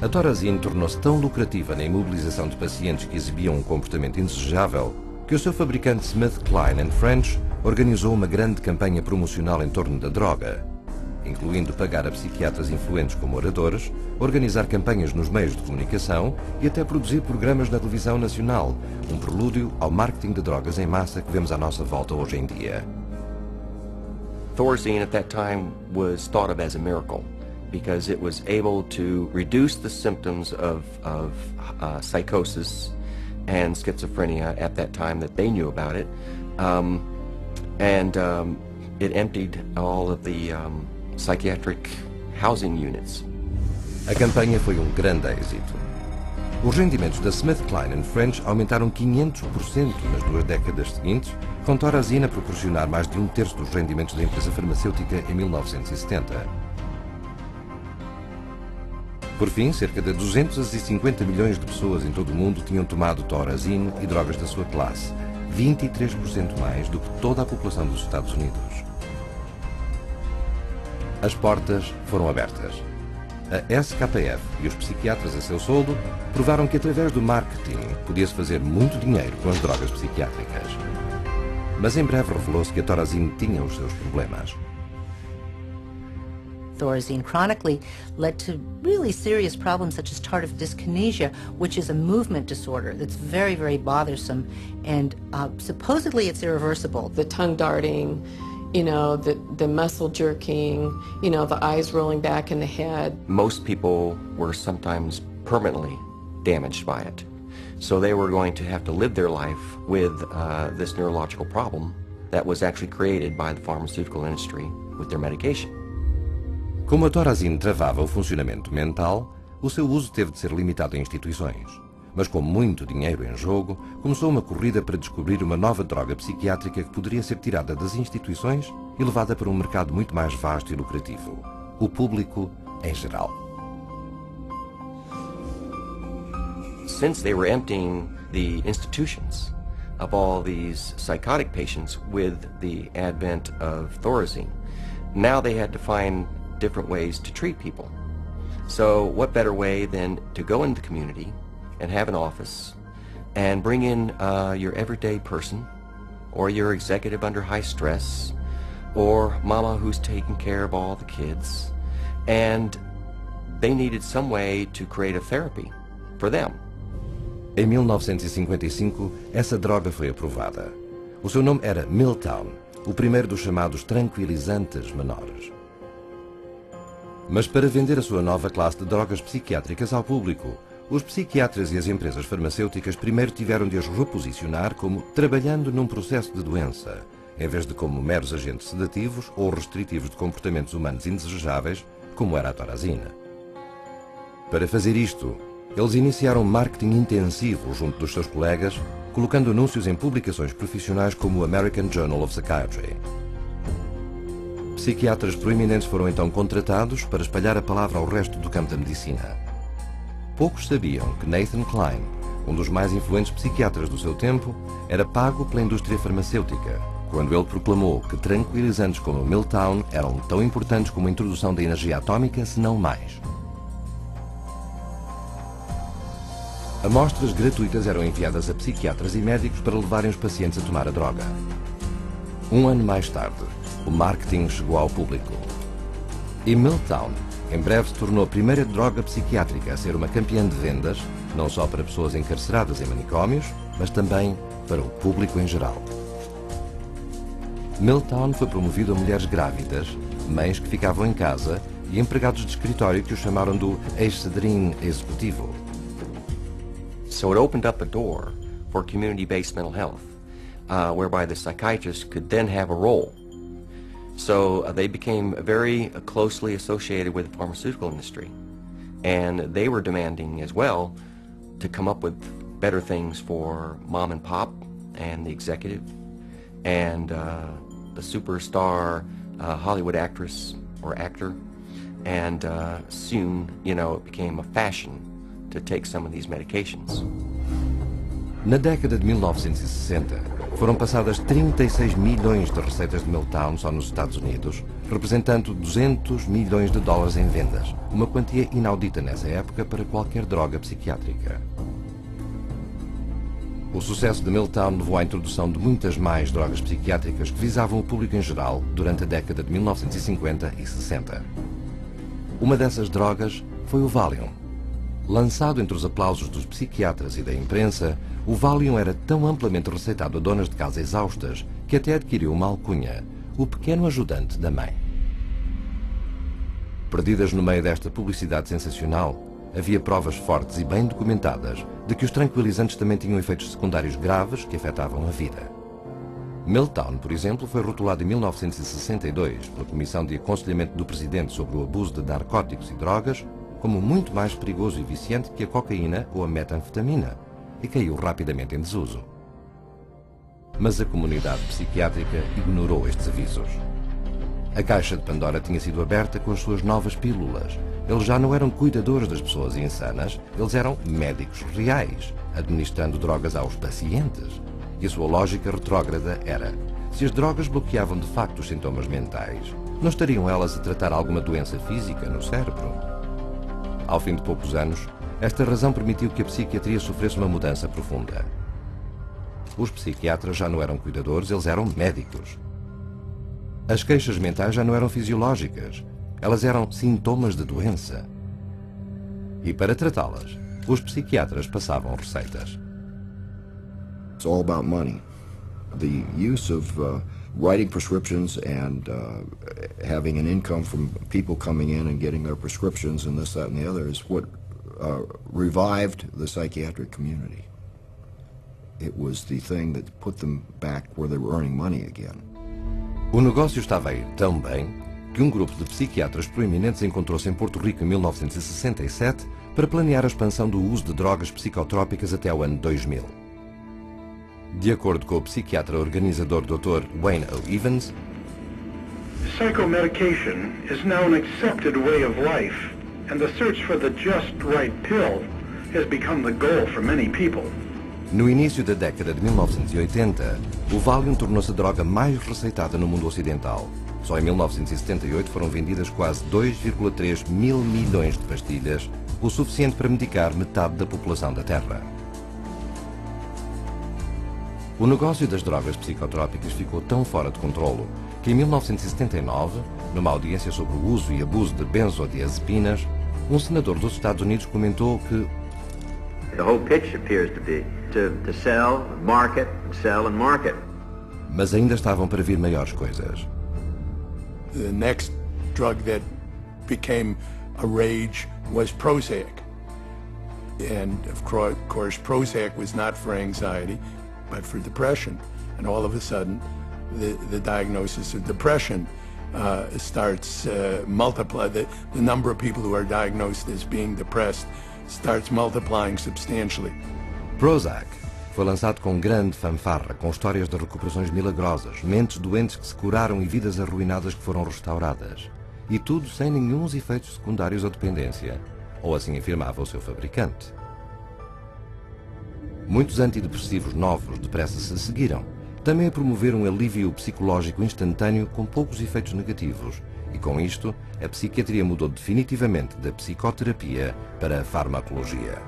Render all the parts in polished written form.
A Thorazine tornou-se tão lucrativa na imobilização de pacientes que exibiam um comportamento indesejável que o seu fabricante SmithKline French organizou uma grande campanha promocional em torno da droga, incluindo pagar a psiquiatras influentes como oradores, organizar campanhas nos meios de comunicação e até produzir programas na televisão nacional, um prelúdio ao marketing de drogas em massa que vemos à nossa volta hoje em dia. Thorazine at that time was thought of as a miracle because it was able to reduce the symptoms of psychosis and schizophrenia at that time that they knew about it, it emptied all of the psychiatric housing units. A campanha foi um grande êxito. Os rendimentos da SmithKline French aumentaram 500% nas 2 décadas seguintes, com Thorazine a proporcionar mais de 1/3 dos rendimentos da empresa farmacêutica em 1970. Por fim, cerca de 250 milhões de pessoas em todo o mundo tinham tomado Thorazine e drogas da sua classe, 23% mais do que toda a população dos Estados Unidos. As portas foram abertas. A SKF e os psiquiatras a seu soldo provaram que através do marketing podia-se fazer muito dinheiro com as drogas psiquiátricas. Mas em breve revelou-se que a Thorazine tinha os seus problemas. Thorazine chronically led to really serious problems such as tardive dyskinesia, which is a movement disorder that's very, very bothersome, and supposedly it's irreversible. The tongue darting, you know, the muscle jerking, you know, the eyes rolling back in the head. Most people were sometimes permanently damaged by it. So they were going to have to live their life with this neurological problem that was actually created by the pharmaceutical industry with their medication. Como a Thorazine travava o funcionamento mental, o seu uso teve de ser limitado em instituições. Mas com muito dinheiro em jogo, começou uma corrida para descobrir uma nova droga psiquiátrica que poderia ser tirada das instituições e levada para um mercado muito mais vasto e lucrativo: o público em geral. Since they were emptying the institutions of all these psychotic patients with the advent of Thorazine, now they had to find different ways to treat people. So what better way than to go into the community and have an office and bring in your everyday person or your executive under high stress or mama who's taking care of all the kids, and they needed some way to create a therapy for them. Em 1955, essa droga foi aprovada. O seu nome era Miltown, o primeiro dos chamados tranquilizantes menores. Mas para vender a sua nova classe de drogas psiquiátricas ao público, os psiquiatras e as empresas farmacêuticas primeiro tiveram de as reposicionar como trabalhando num processo de doença, em vez de como meros agentes sedativos ou restritivos de comportamentos humanos indesejáveis, como era a Thorazine. Para fazer isto, eles iniciaram marketing intensivo junto dos seus colegas, colocando anúncios em publicações profissionais como o American Journal of Psychiatry. Psiquiatras proeminentes foram então contratados para espalhar a palavra ao resto do campo da medicina. Poucos sabiam que Nathan Kline, um dos mais influentes psiquiatras do seu tempo, era pago pela indústria farmacêutica, quando ele proclamou que tranquilizantes como o Miltown eram tão importantes como a introdução da energia atómica, se não mais. Amostras gratuitas eram enviadas a psiquiatras e médicos para levarem os pacientes a tomar a droga. Um ano mais tarde, o marketing chegou ao público. E Miltown, em breve, se tornou a primeira droga psiquiátrica a ser uma campeã de vendas, não só para pessoas encarceradas em manicômios, mas também para o público em geral. Miltown foi promovido a mulheres grávidas, mães que ficavam em casa e empregados de escritório que o chamaram do Excedrin executivo. So it opened up a door for community-based mental health, whereby the psychiatrist could then have a role. So they became very closely associated with the pharmaceutical industry, and they were demanding as well to come up with better things for mom and pop and the executive and the superstar Hollywood actress or actor, and soon, you know, it became a fashion to take some of these medications. Na década de 1960, foram passadas 36 milhões de receitas de Miltown só nos Estados Unidos, representando 200 milhões de dólares em vendas, uma quantia inaudita nessa época para qualquer droga psiquiátrica. O sucesso de Miltown levou à introdução de muitas mais drogas psiquiátricas que visavam o público em geral durante a década de 1950 e 60. Uma dessas drogas foi o Valium. Lançado entre os aplausos dos psiquiatras e da imprensa, o Valium era tão amplamente receitado a donas de casa exaustas que até adquiriu uma alcunha, o pequeno ajudante da mãe. Perdidas no meio desta publicidade sensacional, havia provas fortes e bem documentadas de que os tranquilizantes também tinham efeitos secundários graves que afetavam a vida. Miltown, por exemplo, foi rotulado em 1962 pela Comissão de Aconselhamento do Presidente sobre o Abuso de Narcóticos e Drogas como muito mais perigoso e viciante que a cocaína ou a metanfetamina, e caiu rapidamente em desuso. Mas a comunidade psiquiátrica ignorou estes avisos. A caixa de Pandora tinha sido aberta com as suas novas pílulas. Eles já não eram cuidadores das pessoas insanas, eles eram médicos reais, administrando drogas aos pacientes. E a sua lógica retrógrada era: se as drogas bloqueavam de facto os sintomas mentais, não estariam elas a tratar alguma doença física no cérebro? Ao fim de poucos anos, esta razão permitiu que a psiquiatria sofresse uma mudança profunda. Os psiquiatras já não eram cuidadores, eles eram médicos. As queixas mentais já não eram fisiológicas, elas eram sintomas de doença. E para tratá-las, os psiquiatras passavam receitas. It's all about money. The use of writing prescriptions and having an income from people coming in and getting their prescriptions and this, that, and the other is what revived the psychiatric community. It was the thing that put them back where they were earning money again. O negócio estava a ir tão bem que um grupo de psiquiatras proeminentes encontrou-se em Porto Rico em 1967 para planear a expansão do uso de drogas psicotrópicas até o ano 2000. De acordo com o psiquiatra organizador Dr. Wayne O. Evans, psychomedication is now an accepted way of life, and the search for the just right pill has become the goal for many people. No início da década de 1980, o Valium tornou-se a droga mais receitada no mundo ocidental. Só em 1978 foram vendidas quase 2,3 mil milhões de pastilhas, o suficiente para medicar metade da população da Terra. O negócio das drogas psicotrópicas ficou tão fora de controlo que em 1979, numa audiência sobre o uso e abuso de benzodiazepinas, um senador dos Estados Unidos comentou que the whole pitch appears to be to sell, sell and market. Mas ainda estavam para vir maiores coisas. The next drug that became a rage was Prozac. And of course Prozac was not for anxiety, but for depression. And all of a sudden, the diagnosis of depression starts multiply. The number of people who are diagnosed as being depressed starts multiplying substantially. Prozac foi lançado com grande fanfarra, com histórias de recuperações milagrosas, mentes doentes que se curaram e vidas arruinadas que foram restauradas. E tudo sem nenhuns efeitos secundários ou dependência, ou assim afirmava o seu fabricante. Muitos antidepressivos novos depressa se seguiram, também a promover um alívio psicológico instantâneo com poucos efeitos negativos, e com isto a psiquiatria mudou definitivamente da psicoterapia para a farmacologia.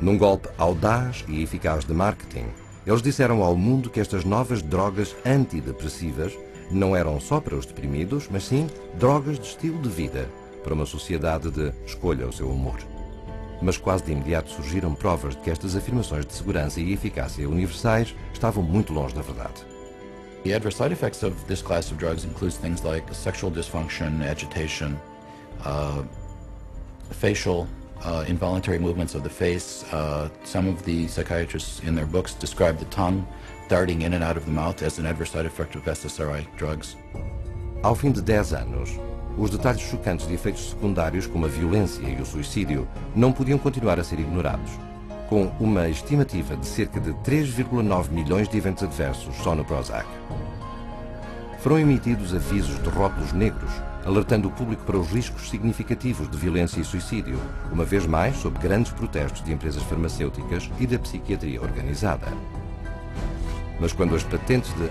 Num golpe audaz e eficaz de marketing, eles disseram ao mundo que estas novas drogas antidepressivas não eram só para os deprimidos, mas sim drogas de estilo de vida, para uma sociedade de escolha o seu humor. Mas quase de imediato surgiram provas de que estas afirmações de segurança e eficácia universais estavam muito longe da verdade. The adverse side effects of this class of drugs includes things like sexual dysfunction, agitation, facial involuntary movements of the face. Some of the psychiatrists in their books describe the tongue darting in and out of the mouth as an adverse side effect of SSRI drugs. Ao fim de 10 anos, os detalhes chocantes de efeitos secundários como a violência e o suicídio não podiam continuar a ser ignorados, com uma estimativa de cerca de 3,9 milhões de eventos adversos só no Prozac. foram emitidos avisos de rótulos negros, alertando o público para os riscos significativos de violência e suicídio, uma vez mais sob grandes protestos de empresas farmacêuticas e da psiquiatria organizada. Mas quando as patentes de